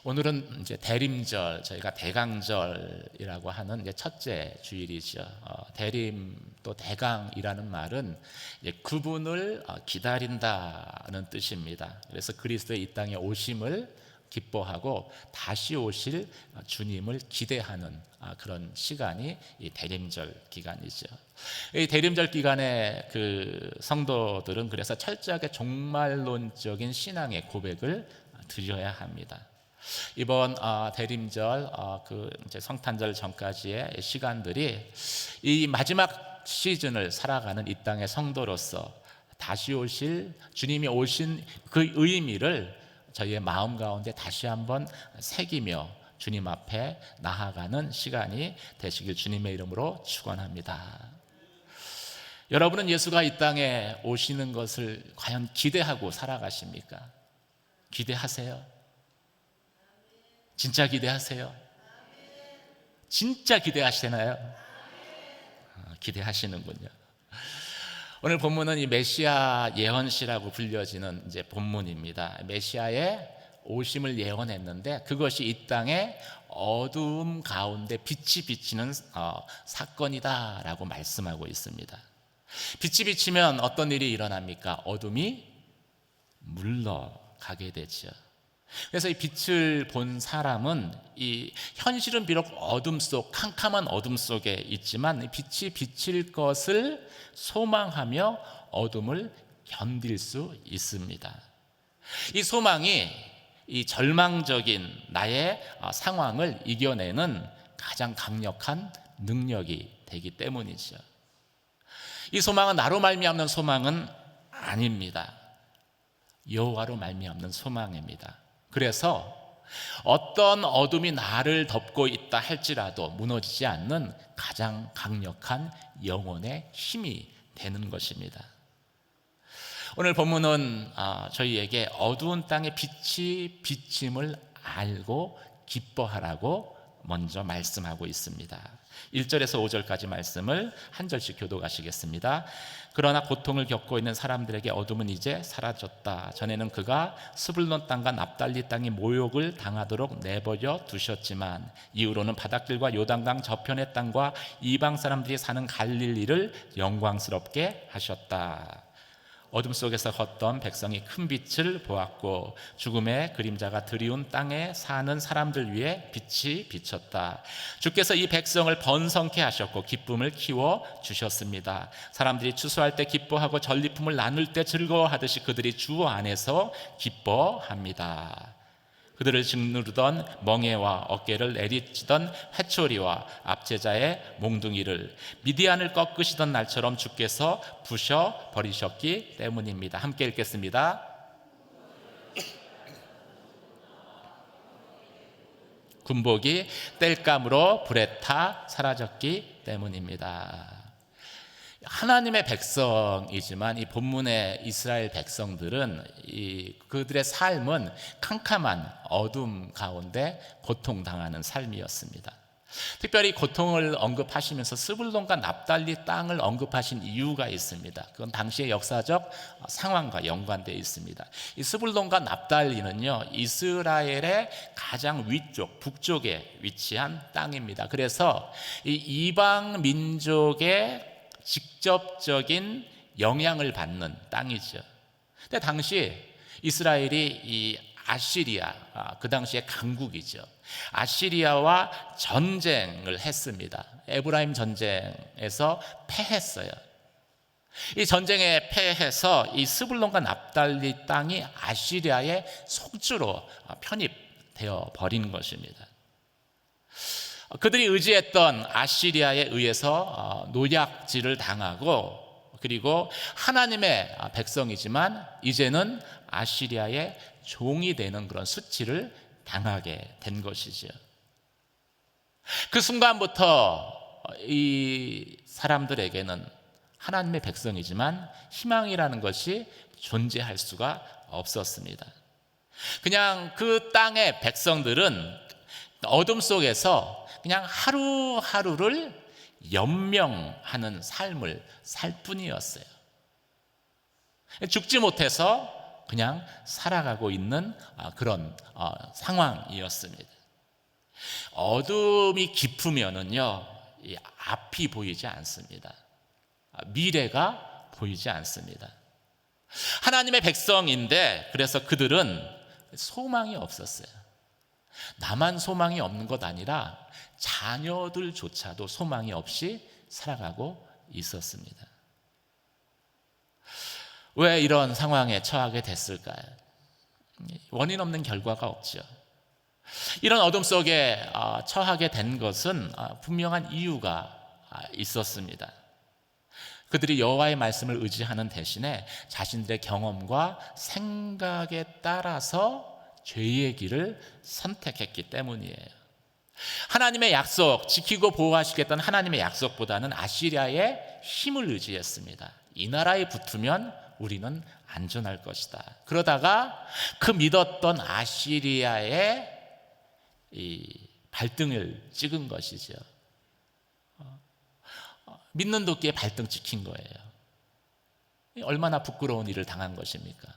오늘은 이제 대림절, 저희가 대강절이라고 하는 이제 첫째 주일이죠. 대림 또 대강이라는 말은 이제 그분을 기다린다는 뜻입니다. 그래서 그리스도의 이 땅에 오심을 기뻐하고 다시 오실 주님을 기대하는 그런 시간이 이 대림절 기간이죠. 이 대림절 기간에 그 성도들은 그래서 철저하게 종말론적인 신앙의 고백을 드려야 합니다. 이번 대림절 그 이제 성탄절 전까지의 시간들이 이 마지막 시즌을 살아가는 이 땅의 성도로서 다시 오실 주님이 오신 그 의미를 저희의 마음 가운데 다시 한번 새기며 주님 앞에 나아가는 시간이 되시길 주님의 이름으로 축원합니다. 여러분은 예수가 이 땅에 오시는 것을 과연 기대하고 살아가십니까? 기대하세요? 진짜 기대하세요? 진짜 기대하시나요? 기대하시는군요. 오늘 본문은 이 메시아 예언시라고 불려지는 이제 본문입니다. 메시아의 오심을 예언했는데 그것이 이 땅에 어두움 가운데 빛이 비치는 사건이다라고 말씀하고 있습니다. 빛이 비치면 어떤 일이 일어납니까? 어둠이 물러가게 되죠. 그래서 이 빛을 본 사람은 이 현실은 비록 어둠 속 캄캄한 어둠 속에 있지만 빛이 비칠 것을 소망하며 어둠을 견딜 수 있습니다. 이 소망이 이 절망적인 나의 상황을 이겨내는 가장 강력한 능력이 되기 때문이죠. 이 소망은 나로 말미암는 소망은 아닙니다. 여호와로 말미암는 소망입니다. 그래서 어떤 어둠이 나를 덮고 있다 할지라도 무너지지 않는 가장 강력한 영혼의 힘이 되는 것입니다. 오늘 본문은 저희에게 어두운 땅에 빛이 비침을 알고 기뻐하라고 먼저 말씀하고 있습니다. 1절에서 5절까지 말씀을 한 절씩 교독하시겠습니다. 그러나 고통을 겪고 있는 사람들에게 어둠은 이제 사라졌다. 전에는 그가 스불론 땅과 납달리 땅이 모욕을 당하도록 내버려 두셨지만 이후로는 바닷길과 요단강 저편의 땅과 이방 사람들이 사는 갈릴리를 영광스럽게 하셨다. 어둠 속에서 걷던 백성이 큰 빛을 보았고 죽음의 그림자가 드리운 땅에 사는 사람들 위에 빛이 비쳤다. 주께서 이 백성을 번성케 하셨고 기쁨을 키워 주셨습니다. 사람들이 추수할 때 기뻐하고 전리품을 나눌 때 즐거워하듯이 그들이 주 안에서 기뻐합니다. 그들을 짓누르던 멍에와 어깨를 내리치던 회초리와 압제자의 몽둥이를 미디안을 꺾으시던 날처럼 주께서 부셔버리셨기 때문입니다. 함께 읽겠습니다. 군복이 땔감으로 불에 타 사라졌기 때문입니다. 하나님의 백성이지만 이 본문의 이스라엘 백성들은 그들의 삶은 캄캄한 어둠 가운데 고통당하는 삶이었습니다. 특별히 고통을 언급하시면서 스불론과 납달리 땅을 언급하신 이유가 있습니다. 그건 당시의 역사적 상황과 연관되어 있습니다. 이 스불론과 납달리는요, 이스라엘의 가장 위쪽, 북쪽에 위치한 땅입니다. 그래서 이 이방 민족의 직접적인 영향을 받는 땅이죠. 근데 당시 이스라엘이 이 아시리아, 그 당시의 강국이죠. 아시리아와 전쟁을 했습니다. 에브라임 전쟁에서 패했어요. 이 전쟁에 패해서 이 스불론과 납달리 땅이 아시리아의 속주로 편입되어 버린 것입니다. 그들이 의지했던 아시리아에 의해서 노략질을 당하고 그리고 하나님의 백성이지만 이제는 아시리아의 종이 되는 그런 수치를 당하게 된 것이죠. 그 순간부터 이 사람들에게는 하나님의 백성이지만 희망이라는 것이 존재할 수가 없었습니다. 그냥 그 땅의 백성들은 어둠 속에서 그냥 하루하루를 연명하는 삶을 살 뿐이었어요. 죽지 못해서 그냥 살아가고 있는 그런 상황이었습니다. 어둠이 깊으면은요, 이 앞이 보이지 않습니다. 미래가 보이지 않습니다. 하나님의 백성인데 그래서 그들은 소망이 없었어요. 나만 소망이 없는 것 아니라 자녀들조차도 소망이 없이 살아가고 있었습니다. 왜 이런 상황에 처하게 됐을까요? 원인 없는 결과가 없죠. 이런 어둠 속에 처하게 된 것은 분명한 이유가 있었습니다. 그들이 여호와의 말씀을 의지하는 대신에 자신들의 경험과 생각에 따라서 죄의 길을 선택했기 때문이에요. 하나님의 약속, 지키고 보호하시겠다는 하나님의 약속보다는 아시리아의 힘을 의지했습니다. 이 나라에 붙으면 우리는 안전할 것이다. 그러다가 그 믿었던 아시리아의 이 발등을 찍은 것이죠. 믿는 도끼에 발등 찍힌 거예요. 얼마나 부끄러운 일을 당한 것입니까?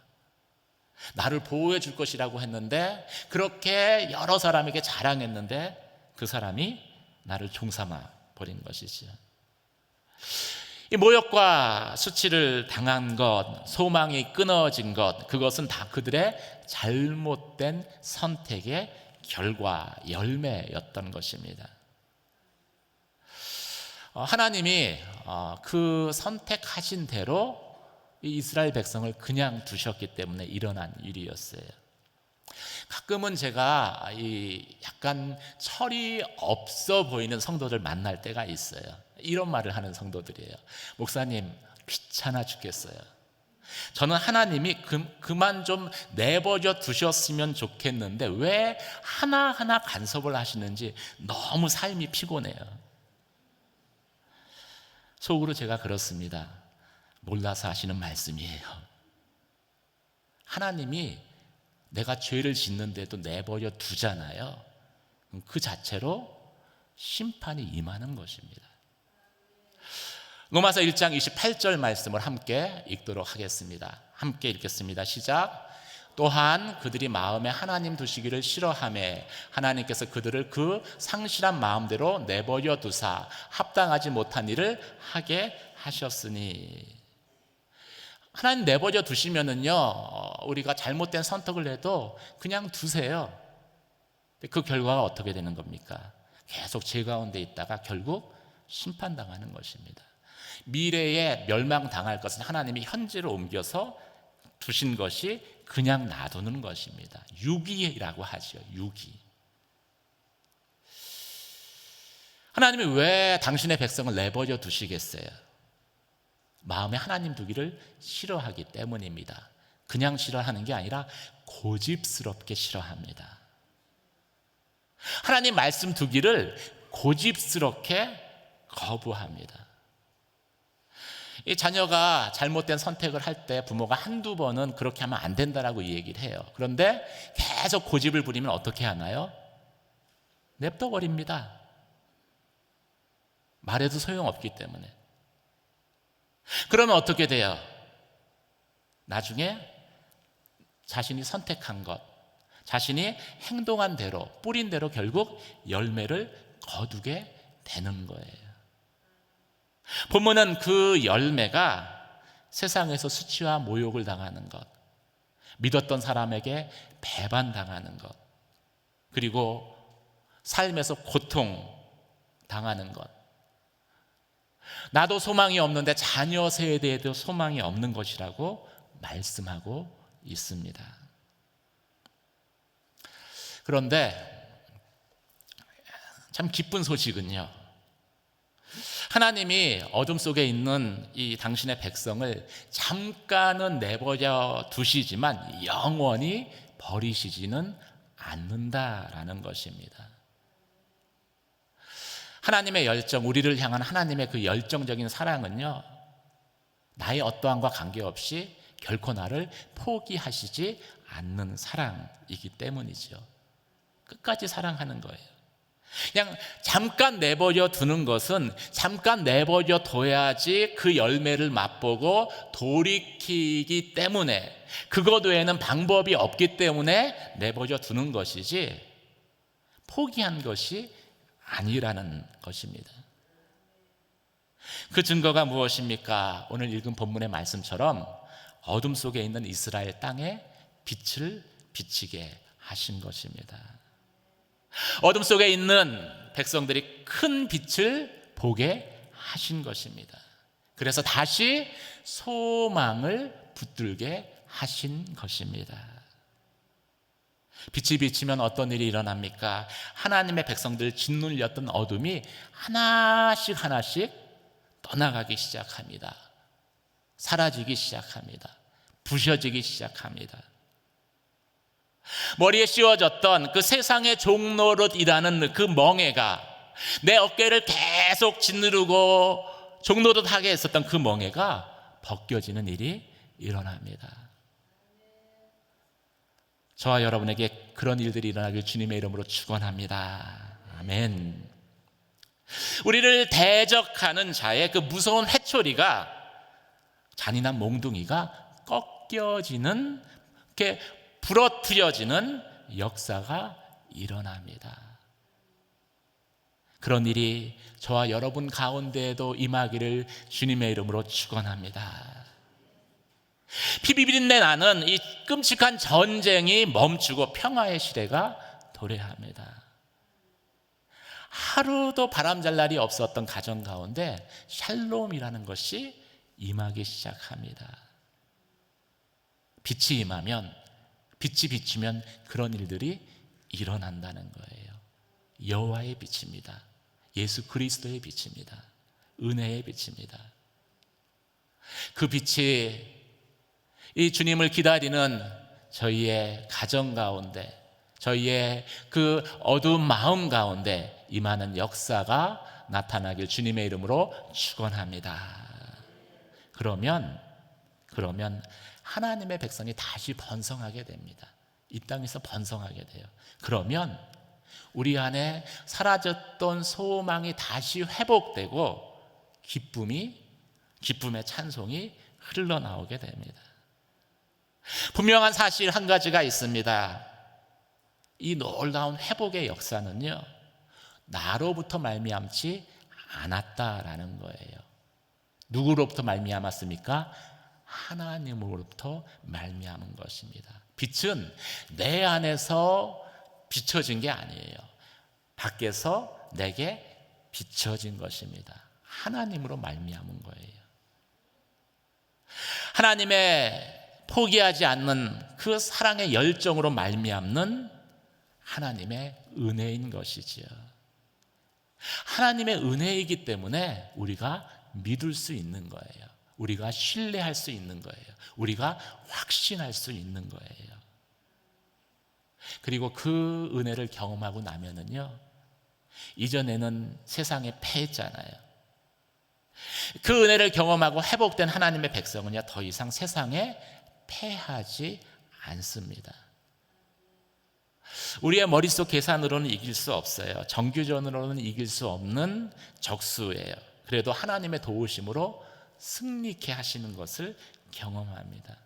나를 보호해 줄 것이라고 했는데, 그렇게 여러 사람에게 자랑했는데 그 사람이 나를 종삼아 버린 것이죠. 이 모욕과 수치를 당한 것, 소망이 끊어진 것, 그것은 다 그들의 잘못된 선택의 결과, 열매였던 것입니다. 하나님이 그 선택하신 대로 이 이스라엘 백성을 그냥 두셨기 때문에 일어난 일이었어요. 가끔은 제가 약간 철이 없어 보이는 성도들 만날 때가 있어요. 이런 말을 하는 성도들이에요. 목사님, 귀찮아 죽겠어요. 저는 하나님이 그만 좀 내버려 두셨으면 좋겠는데 왜 하나하나 간섭을 하시는지 너무 삶이 피곤해요. 속으로 제가 그렇습니다. 몰라서 하시는 말씀이에요. 하나님이 내가 죄를 짓는데도 내버려 두잖아요. 그 자체로 심판이 임하는 것입니다. 로마서 1장 28절 말씀을 함께 읽도록 하겠습니다. 함께 읽겠습니다. 시작. 또한 그들이 마음에 하나님 두시기를 싫어하매 하나님께서 그들을 그 상실한 마음대로 내버려 두사 합당하지 못한 일을 하게 하셨으니. 하나님 내버려 두시면은요, 우리가 잘못된 선택을 해도 그냥 두세요. 그 결과가 어떻게 되는 겁니까? 계속 죄 가운데 있다가 결국 심판당하는 것입니다. 미래에 멸망당할 것은 하나님이 현재로 옮겨서 두신 것이 그냥 놔두는 것입니다. 유기라고 하죠. 유기. 하나님이 왜 당신의 백성을 내버려 두시겠어요? 마음에 하나님 두기를 싫어하기 때문입니다. 그냥 싫어하는 게 아니라 고집스럽게 싫어합니다. 하나님 말씀 두기를 고집스럽게 거부합니다. 이 자녀가 잘못된 선택을 할 때 부모가 한두 번은 그렇게 하면 안 된다라고 얘기를 해요. 그런데 계속 고집을 부리면 어떻게 하나요? 냅둬 버립니다. 말해도 소용없기 때문에. 그러면 어떻게 돼요? 나중에 자신이 선택한 것, 자신이 행동한 대로, 뿌린 대로 결국 열매를 거두게 되는 거예요. 본문은 그 열매가 세상에서 수치와 모욕을 당하는 것, 믿었던 사람에게 배반당하는 것, 그리고 삶에서 고통 당하는 것, 나도 소망이 없는데 자녀 세대에도 소망이 없는 것이라고 말씀하고 있습니다. 그런데 참 기쁜 소식은요, 하나님이 어둠 속에 있는 이 당신의 백성을 잠깐은 내버려 두시지만 영원히 버리시지는 않는다라는 것입니다. 하나님의 열정, 우리를 향한 하나님의 그 열정적인 사랑은요, 나의 어떠함과 관계없이 결코 나를 포기하시지 않는 사랑이기 때문이죠. 끝까지 사랑하는 거예요. 그냥 잠깐 내버려 두는 것은 잠깐 내버려 둬야지 그 열매를 맛보고 돌이키기 때문에, 그것 외에는 방법이 없기 때문에 내버려 두는 것이지 포기한 것이 아니라는 것입니다. 그 증거가 무엇입니까? 오늘 읽은 본문의 말씀처럼 어둠 속에 있는 이스라엘 땅에 빛을 비치게 하신 것입니다. 어둠 속에 있는 백성들이 큰 빛을 보게 하신 것입니다. 그래서 다시 소망을 붙들게 하신 것입니다. 빛이 비치면 어떤 일이 일어납니까? 하나님의 백성들 짓눌렸던 어둠이 하나씩 하나씩 떠나가기 시작합니다. 사라지기 시작합니다. 부셔지기 시작합니다. 머리에 씌워졌던 그 세상의 종노릇이라는 그 멍에가, 내 어깨를 계속 짓누르고 종노릇하게 했었던 그 멍에가 벗겨지는 일이 일어납니다. 저와 여러분에게 그런 일들이 일어나길 주님의 이름으로 축원합니다. 아멘. 우리를 대적하는 자의 그 무서운 회초리가, 잔인한 몽둥이가 꺾여지는, 이렇게 부러뜨려지는 역사가 일어납니다. 그런 일이 저와 여러분 가운데에도 임하기를 주님의 이름으로 축원합니다. 피비린내 나는 이 끔찍한 전쟁이 멈추고 평화의 시대가 도래합니다. 하루도 바람잘 날이 없었던 가정 가운데 샬롬이라는 것이 임하기 시작합니다. 빛이 임하면, 빛이 비치면 그런 일들이 일어난다는 거예요. 여호와의 빛입니다. 예수 그리스도의 빛입니다. 은혜의 빛입니다. 그 빛이 이 주님을 기다리는 저희의 가정 가운데, 저희의 그 어두운 마음 가운데 임하는 역사가 나타나길 주님의 이름으로 축원합니다. 그러면 하나님의 백성이 다시 번성하게 됩니다. 이 땅에서 번성하게 돼요. 그러면 우리 안에 사라졌던 소망이 다시 회복되고 기쁨의 찬송이 흘러나오게 됩니다. 분명한 사실 한 가지가 있습니다. 이 놀라운 회복의 역사는요, 나로부터 말미암지 않았다라는 거예요. 누구로부터 말미암았습니까? 하나님으로부터 말미암은 것입니다. 빛은 내 안에서 비춰진 게 아니에요. 밖에서 내게 비춰진 것입니다. 하나님으로 말미암은 거예요. 하나님의 포기하지 않는 그 사랑의 열정으로 말미암는 하나님의 은혜인 것이지요. 하나님의 은혜이기 때문에 우리가 믿을 수 있는 거예요. 우리가 신뢰할 수 있는 거예요. 우리가 확신할 수 있는 거예요. 그리고 그 은혜를 경험하고 나면은요, 이전에는 세상에 패했잖아요. 그 은혜를 경험하고 회복된 하나님의 백성은요, 더 이상 세상에 패하지 않습니다. 우리의 머릿속 계산으로는 이길 수 없어요. 정규전으로는 이길 수 없는 적수예요. 그래도 하나님의 도우심으로 승리케 하시는 것을 경험합니다.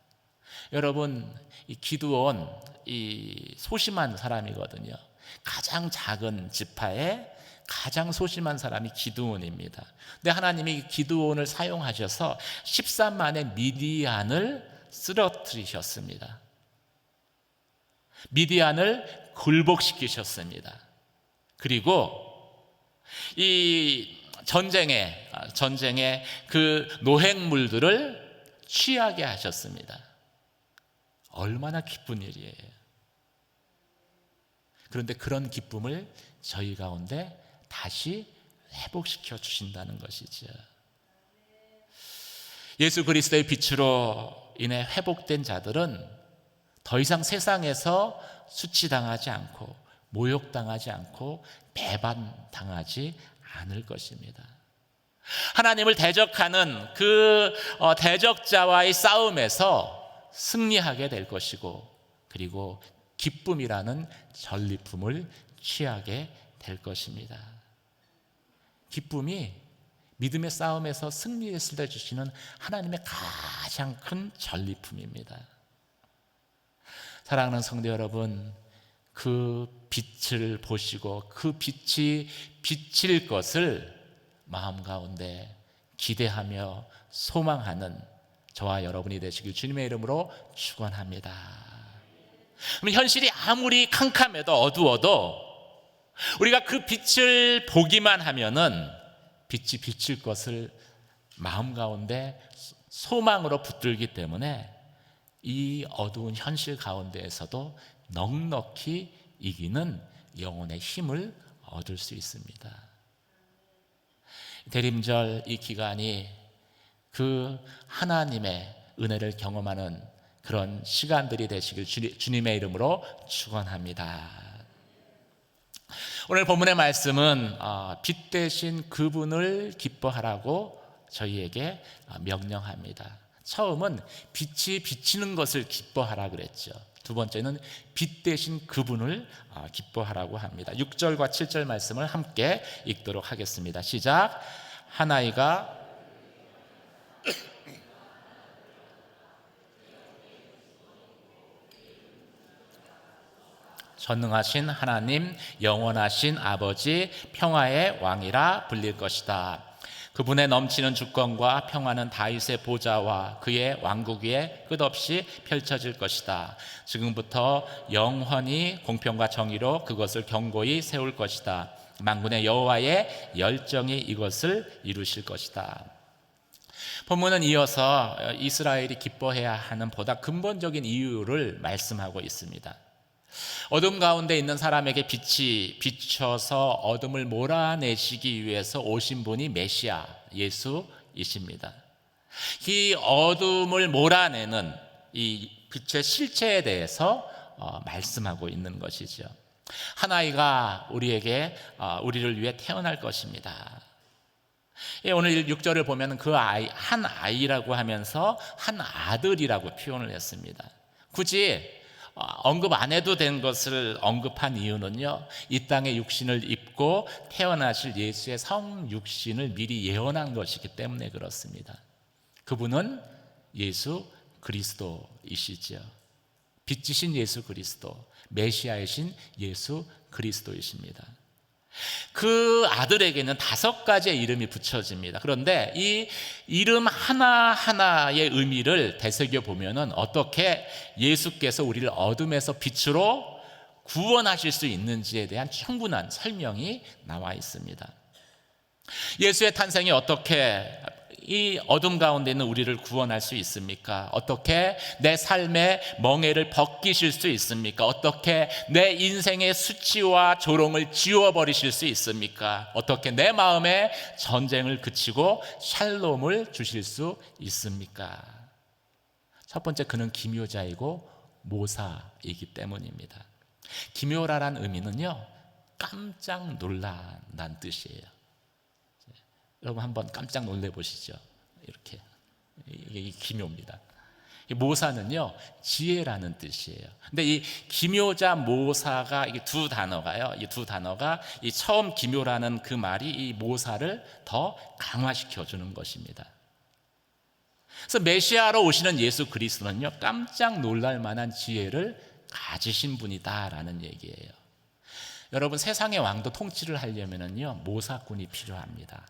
여러분, 이 기드온, 이 소심한 사람이거든요. 가장 작은 지파에 가장 소심한 사람이 기드온입니다. 근데 하나님이 기드온을 사용하셔서 13만의 미디안을 쓰러뜨리셨습니다. 미디안을 굴복시키셨습니다. 그리고 이 전쟁에 그 노획물들을 취하게 하셨습니다. 얼마나 기쁜 일이에요. 그런데 그런 기쁨을 저희 가운데 다시 회복시켜 주신다는 것이죠. 예수 그리스도의 빛으로 인해 회복된 자들은 더 이상 세상에서 수치당하지 않고 모욕당하지 않고 배반당하지 않을 것입니다. 하나님을 대적하는 그 대적자와의 싸움에서 승리하게 될 것이고, 그리고 기쁨이라는 전리품을 취하게 될 것입니다. 기쁨이 믿음의 싸움에서 승리했을 때 주시는 하나님의 가장 큰 전리품입니다. 사랑하는 성도 여러분, 그 빛을 보시고 그 빛이 비칠 것을 마음 가운데 기대하며 소망하는 저와 여러분이 되시길 주님의 이름으로 축원합니다. 현실이 아무리 캄캄해도 어두워도 우리가 그 빛을 보기만 하면은 빛이 비칠 것을 마음 가운데 소망으로 붙들기 때문에 이 어두운 현실 가운데에서도 넉넉히 이기는 영혼의 힘을 얻을 수 있습니다. 대림절 이 기간이 그 하나님의 은혜를 경험하는 그런 시간들이 되시길 주님의 이름으로 축원합니다. 오늘 본문의 말씀은 빛 대신 그분을 기뻐하라고 저희에게 명령합니다. 처음은 빛이 비치는 것을 기뻐하라 그랬죠. 두 번째는 빛 대신 그분을 기뻐하라고 합니다. 6절과 7절 말씀을 함께 읽도록 하겠습니다. 시작. 한 아이가 전능하신 하나님, 영원하신 아버지, 평화의 왕이라 불릴 것이다. 그분의 넘치는 주권과 평화는 다윗의 보좌와 그의 왕국 위에 끝없이 펼쳐질 것이다. 지금부터 영원히 공평과 정의로 그것을 견고히 세울 것이다. 만군의 여호와의 열정이 이것을 이루실 것이다. 본문은 이어서 이스라엘이 기뻐해야 하는 보다 근본적인 이유를 말씀하고 있습니다. 어둠 가운데 있는 사람에게 빛이 비춰서 어둠을 몰아내시기 위해서 오신 분이 메시아 예수이십니다. 이 어둠을 몰아내는 이 빛의 실체에 대해서 말씀하고 있는 것이죠. 한 아이가 우리를 위해 태어날 것입니다. 오늘 6절을 보면 그 아이, 한 아이라고 하면서 한 아들이라고 표현을 했습니다. 굳이 언급 안 해도 된 것을 언급한 이유는요, 이 땅에 육신을 입고 태어나실 예수의 성육신을 미리 예언한 것이기 때문에 그렇습니다. 그분은 예수 그리스도이시죠. 빛이신 예수 그리스도, 메시아이신 예수 그리스도이십니다. 그 아들에게는 5가지의 이름이 붙여집니다. 그런데 이 이름 하나하나의 의미를 되새겨 보면은 어떻게 예수께서 우리를 어둠에서 빛으로 구원하실 수 있는지에 대한 충분한 설명이 나와 있습니다. 예수의 탄생이 어떻게 이 어둠 가운데 있는 우리를 구원할 수 있습니까? 어떻게 내 삶의 멍에를 벗기실 수 있습니까? 어떻게 내 인생의 수치와 조롱을 지워버리실 수 있습니까? 어떻게 내 마음의 전쟁을 그치고 샬롬을 주실 수 있습니까? 첫 번째, 그는 기묘자이고 모사이기 때문입니다. 기묘라란 의미는요, 깜짝 놀란다는 뜻이에요. 여러분 한번 깜짝 놀래 보시죠. 이렇게 이게 기묘입니다. 모사는요, 지혜라는 뜻이에요. 근데 이 기묘자 모사가 이게 두 단어가요. 이 두 단어가 이 처음 기묘라는 그 말이 이 모사를 더 강화시켜 주는 것입니다. 그래서 메시아로 오시는 예수 그리스도는요, 깜짝 놀랄 만한 지혜를 가지신 분이다라는 얘기예요. 여러분, 세상의 왕도 통치를 하려면은요, 모사꾼이 필요합니다.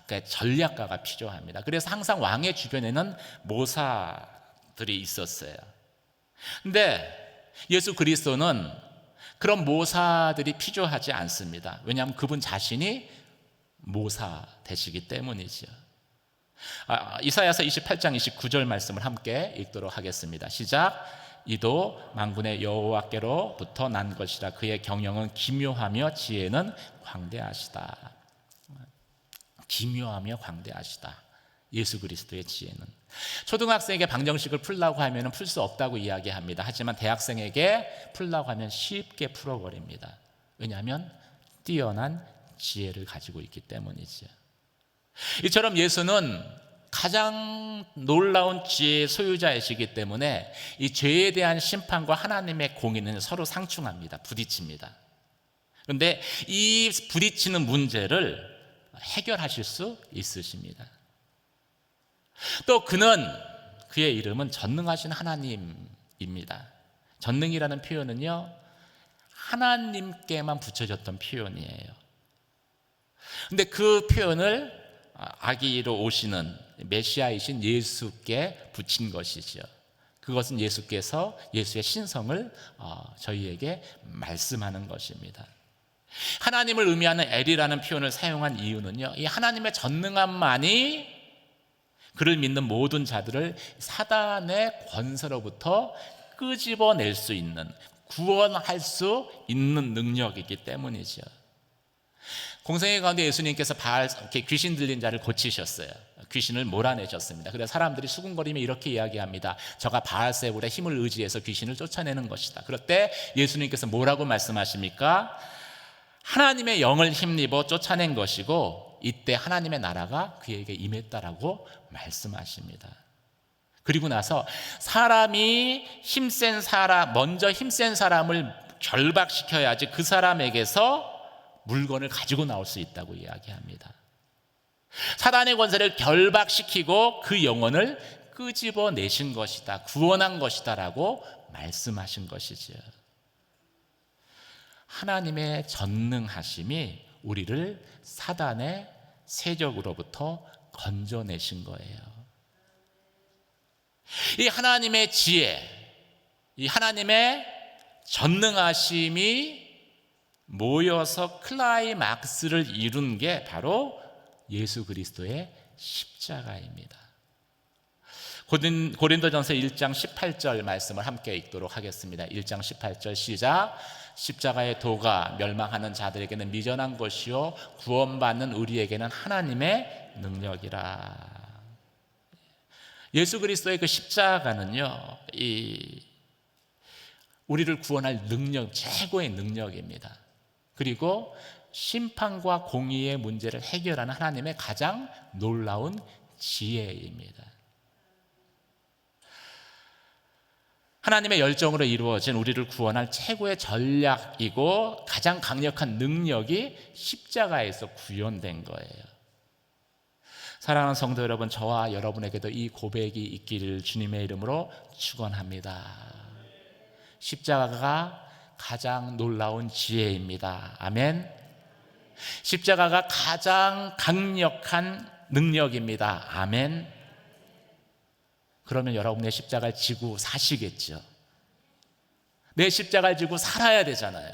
그러니까 전략가가 필요합니다. 그래서 항상 왕의 주변에는 모사들이 있었어요. 근데 예수 그리스도는 그런 모사들이 필요하지 않습니다. 왜냐하면 그분 자신이 모사 되시기 때문이죠. 이사야서 28장 29절 말씀을 함께 읽도록 하겠습니다. 시작. 이도 만군의 여호와께로부터 난 것이라. 그의 경영은 기묘하며 지혜는 광대하시다. 기묘하며 광대하시다. 예수 그리스도의 지혜는. 초등학생에게 방정식을 풀라고 하면 풀 수 없다고 이야기합니다. 하지만 대학생에게 풀라고 하면 쉽게 풀어버립니다. 왜냐하면 뛰어난 지혜를 가지고 있기 때문이죠. 이처럼 예수는 가장 놀라운 지혜의 소유자이시기 때문에 이 죄에 대한 심판과 하나님의 공의는 서로 상충합니다. 부딪힙니다. 그런데 이 부딪히는 문제를 해결하실 수 있으십니다. 또 그의 이름은 전능하신 하나님입니다. 전능이라는 표현은요, 하나님께만 붙여졌던 표현이에요. 근데 그 표현을 아기로 오시는 메시아이신 예수께 붙인 것이죠. 그것은 예수의 신성을 저희에게 말씀하는 것입니다. 하나님을 의미하는 엘이라는 표현을 사용한 이유는요, 이 하나님의 전능함만이 그를 믿는 모든 자들을 사단의 권세로부터 끄집어낼 수 있는, 구원할 수 있는 능력이기 때문이죠. 공생애 가운데 예수님께서 귀신 들린 자를 고치셨어요. 귀신을 몰아내셨습니다. 그래서 사람들이 수군거리며 이렇게 이야기합니다. 저가 바알세불의 힘을 의지해서 귀신을 쫓아내는 것이다. 그럴 때 예수님께서 뭐라고 말씀하십니까? 하나님의 영을 힘입어 쫓아낸 것이고 이때 하나님의 나라가 그에게 임했다라고 말씀하십니다. 그리고 나서 먼저 힘센 사람을 결박시켜야지 그 사람에게서 물건을 가지고 나올 수 있다고 이야기합니다. 사단의 권세를 결박시키고 그 영혼을 끄집어내신 것이다, 구원한 것이다 라고 말씀하신 것이죠. 하나님의 전능하심이 우리를 사단의 세력으로부터 건져내신 거예요. 이 하나님의 지혜, 이 하나님의 전능하심이 모여서 클라이막스를 이룬 게 바로 예수 그리스도의 십자가입니다. 고린도전서 1장 18절 말씀을 함께 읽도록 하겠습니다. 1장 18절 시작. 십자가의 도가 멸망하는 자들에게는 미련한 것이요 구원받는 우리에게는 하나님의 능력이라. 예수 그리스도의 그 십자가는요, 우리를 구원할 능력, 최고의 능력입니다. 그리고 심판과 공의의 문제를 해결하는 하나님의 가장 놀라운 지혜입니다. 하나님의 열정으로 이루어진 우리를 구원할 최고의 전략이고 가장 강력한 능력이 십자가에서 구현된 거예요. 사랑하는 성도 여러분, 저와 여러분에게도 이 고백이 있기를 주님의 이름으로 축원합니다. 십자가가 가장 놀라운 지혜입니다. 아멘. 십자가가 가장 강력한 능력입니다. 아멘. 그러면 여러분 내 십자가를 지고 사시겠죠. 내 십자가를 지고 살아야 되잖아요.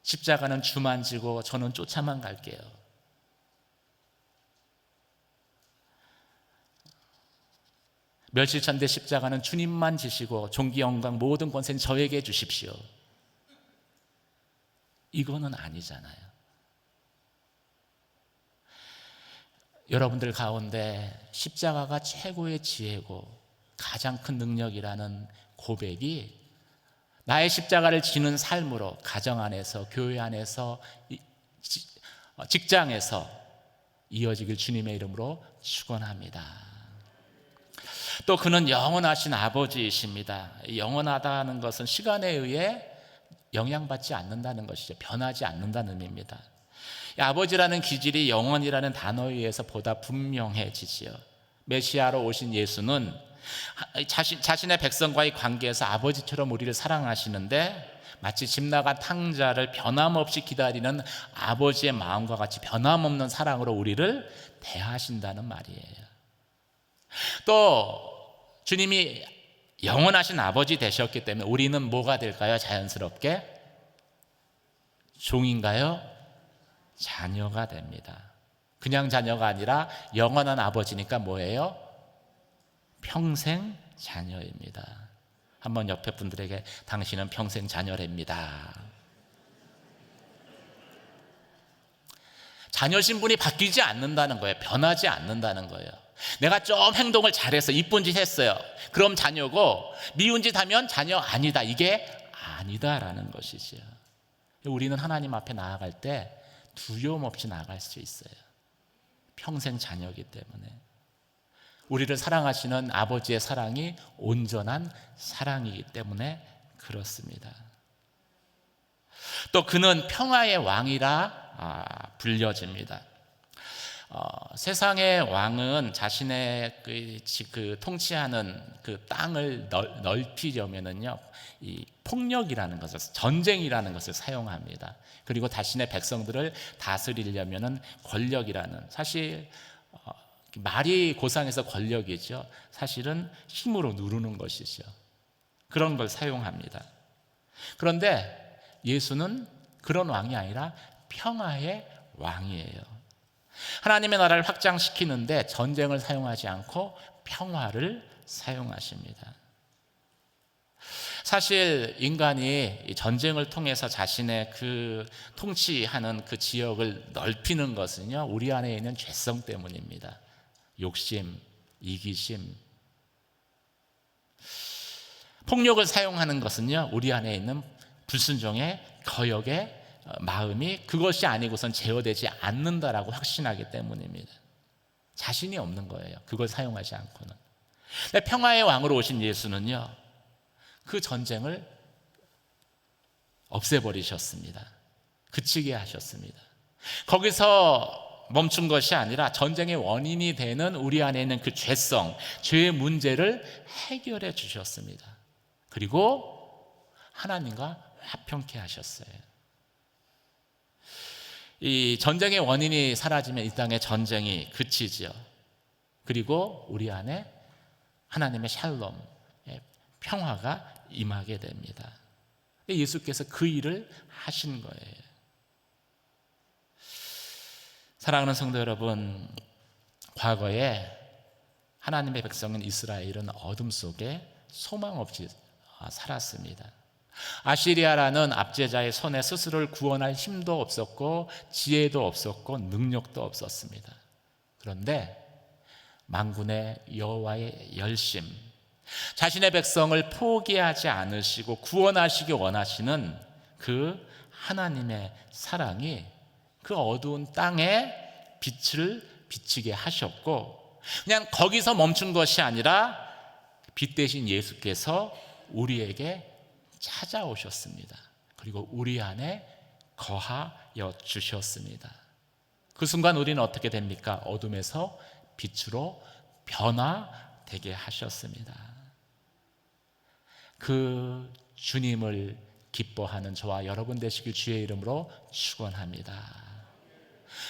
십자가는 주만 지고 저는 쫓아만 갈게요. 멸실천대 십자가는 주님만 지시고 존귀 영광 모든 권세는 저에게 주십시오. 이거는 아니잖아요. 여러분들 가운데 십자가가 최고의 지혜고 가장 큰 능력이라는 고백이 나의 십자가를 지는 삶으로 가정 안에서, 교회 안에서, 직장에서 이어지길 주님의 이름으로 축원합니다. 또 그는 영원하신 아버지이십니다. 영원하다는 것은 시간에 의해 영향받지 않는다는 것이죠. 변하지 않는다는 의미입니다. 아버지라는 기질이 영원이라는 단어에 의해서 보다 분명해지지요. 메시아로 오신 예수는 자신의 백성과의 관계에서 아버지처럼 우리를 사랑하시는데 마치 집 나간 탕자를 변함없이 기다리는 아버지의 마음과 같이 변함없는 사랑으로 우리를 대하신다는 말이에요. 또 주님이 영원하신 아버지 되셨기 때문에 우리는 뭐가 될까요? 자연스럽게 종인가요? 자녀가 됩니다. 그냥 자녀가 아니라 영원한 아버지니까 뭐예요? 평생 자녀입니다. 한번 옆에 분들에게 당신은 평생 자녀랍니다. 자녀 신분이 바뀌지 않는다는 거예요. 변하지 않는다는 거예요. 내가 좀 행동을 잘해서 이쁜 짓 했어요. 그럼 자녀고 미운 짓 하면 자녀 아니다. 이게 아니다라는 것이죠. 우리는 하나님 앞에 나아갈 때 두려움 없이 나아갈 수 있어요. 평생 자녀이기 때문에. 우리를 사랑하시는 아버지의 사랑이 온전한 사랑이기 때문에 그렇습니다. 또 그는 평화의 왕이라 불려집니다. 세상의 왕은 자신의 그 통치하는 그 땅을 넓히려면은요, 이 폭력이라는 것을, 전쟁이라는 것을 사용합니다. 그리고 자신의 백성들을 다스리려면은 권력이라는, 사실 말이 고상해서 권력이죠. 사실은 힘으로 누르는 것이죠. 그런 걸 사용합니다. 그런데 예수는 그런 왕이 아니라 평화의 왕이에요. 하나님의 나라를 확장시키는데 전쟁을 사용하지 않고 평화를 사용하십니다. 사실 인간이 전쟁을 통해서 자신의 그 통치하는 그 지역을 넓히는 것은요, 우리 안에 있는 죄성 때문입니다. 욕심, 이기심. 폭력을 사용하는 것은요, 우리 안에 있는 불순종의 거역의 마음이 그것이 아니고선 제어되지 않는다라고 확신하기 때문입니다. 자신이 없는 거예요, 그걸 사용하지 않고는. 근데 평화의 왕으로 오신 예수는요, 그 전쟁을 없애버리셨습니다. 그치게 하셨습니다. 거기서 멈춘 것이 아니라 전쟁의 원인이 되는 우리 안에 있는 그 죄성, 죄의 문제를 해결해 주셨습니다. 그리고 하나님과 화평케 하셨어요. 이 전쟁의 원인이 사라지면 이 땅의 전쟁이 그치죠. 그리고 우리 안에 하나님의 샬롬, 평화가 임하게 됩니다. 예수께서 그 일을 하신 거예요. 사랑하는 성도 여러분, 과거에 하나님의 백성인 이스라엘은 어둠 속에 소망 없이 살았습니다. 아시리아라는 압제자의 손에 스스로를 구원할 힘도 없었고 지혜도 없었고 능력도 없었습니다. 그런데 만군의 여호와의 열심, 자신의 백성을 포기하지 않으시고 구원하시기 원하시는 그 하나님의 사랑이 그 어두운 땅에 빛을 비치게 하셨고, 그냥 거기서 멈춘 것이 아니라 빛 대신 예수께서 우리에게 찾아오셨습니다. 그리고 우리 안에 거하여 주셨습니다. 그 순간 우리는 어떻게 됩니까? 어둠에서 빛으로 변화되게 하셨습니다. 그 주님을 기뻐하는 저와 여러분 되시길 주의 이름으로 축원합니다.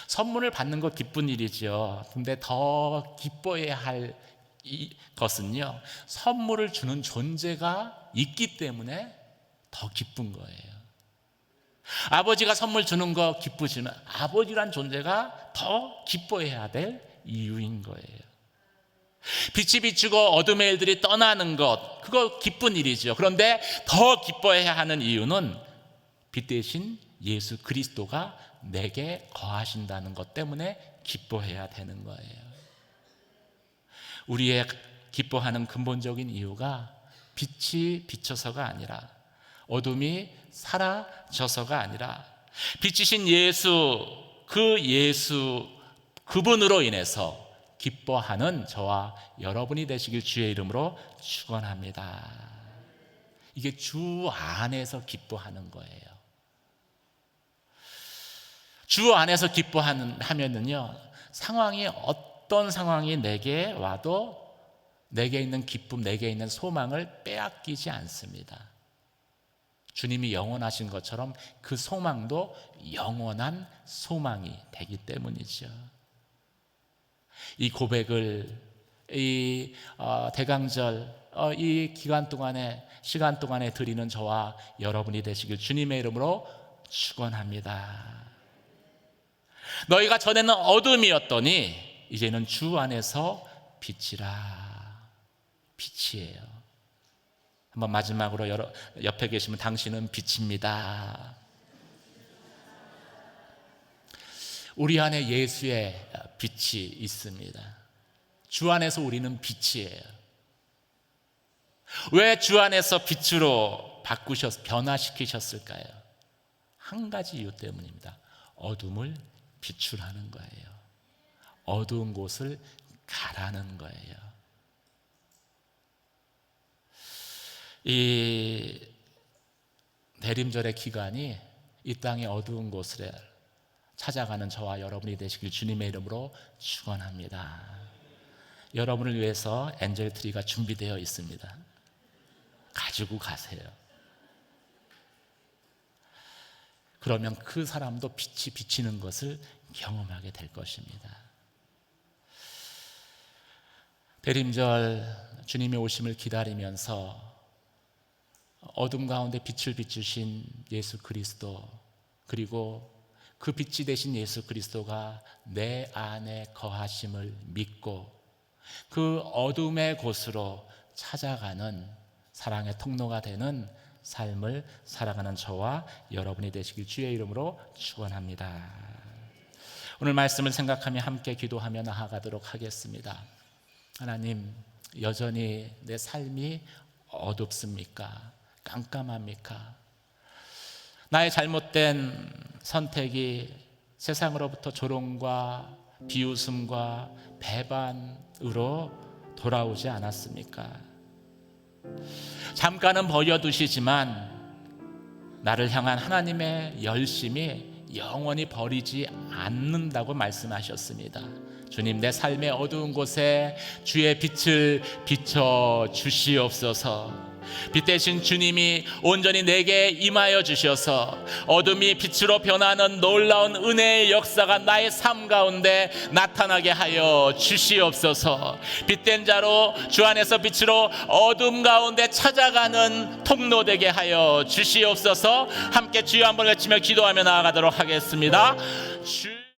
선물을 받는 것 기쁜 일이죠. 근데 더 기뻐해야 할 것은요, 선물을 주는 존재가 있기 때문에 더 기쁜 거예요. 아버지가 선물 주는 거 기쁘지만 아버지란 존재가 더 기뻐해야 될 이유인 거예요. 빛이 비추고 어둠의 일들이 떠나는 것, 그거 기쁜 일이죠. 그런데 더 기뻐해야 하는 이유는 빛 대신 예수 그리스도가 내게 거하신다는 것 때문에 기뻐해야 되는 거예요. 우리의 기뻐하는 근본적인 이유가 빛이 비쳐서가 아니라, 어둠이 사라져서가 아니라, 빛이신 예수, 그분으로 인해서 기뻐하는 저와 여러분이 되시길 주의 이름으로 축원합니다. 이게 주 안에서 기뻐하는 거예요. 주 안에서 기뻐하면은요, 상황이 어떤 상황이 내게 와도 내게 있는 기쁨, 내게 있는 소망을 빼앗기지 않습니다. 주님이 영원하신 것처럼 그 소망도 영원한 소망이 되기 때문이죠. 이 고백을 이 대강절 이 시간 동안에 드리는 저와 여러분이 되시길 주님의 이름으로 축원합니다. 너희가 전에는 어둠이었더니 이제는 주 안에서 빛이라. 빛이에요. 한번 마지막으로 옆에 계시면 당신은 빛입니다. 우리 안에 예수의 빛이 있습니다. 주 안에서 우리는 빛이에요. 왜 주 안에서 빛으로 변화시키셨을까요? 한 가지 이유 때문입니다. 어둠을 비추라는 거예요. 어두운 곳을 가라는 거예요. 이 대림절의 기간이 이 땅의 어두운 곳을 찾아가는 저와 여러분이 되시길 주님의 이름으로 축원합니다. 여러분을 위해서 엔젤트리가 준비되어 있습니다. 가지고 가세요. 그러면 그 사람도 빛이 비치는 것을 경험하게 될 것입니다. 대림절 주님의 오심을 기다리면서 어둠 가운데 빛을 비추신 예수 그리스도, 그리고 그 빛이 되신 예수 그리스도가 내 안에 거하심을 믿고 그 어둠의 곳으로 찾아가는 사랑의 통로가 되는 삶을 살아가는 저와 여러분이 되시길 주의 이름으로 축원합니다. 오늘 말씀을 생각하며 함께 기도하며 나아가도록 하겠습니다. 하나님, 여전히 내 삶이 어둡습니까? 깜깜합니까? 나의 잘못된 선택이 세상으로부터 조롱과 비웃음과 배반으로 돌아오지 않았습니까? 잠깐은 버려두시지만 나를 향한 하나님의 열심이 영원히 버리지 않는다고 말씀하셨습니다. 주님, 내 삶의 어두운 곳에 주의 빛을 비춰 주시옵소서. 빛 대신 주님이 온전히 내게 임하여 주셔서 어둠이 빛으로 변하는 놀라운 은혜의 역사가 나의 삶 가운데 나타나게 하여 주시옵소서. 빛된 자로 주 안에서 빛으로 어둠 가운데 찾아가는 통로 되게 하여 주시옵소서. 함께 주여 한번 외치며 기도하며 나아가도록 하겠습니다. 주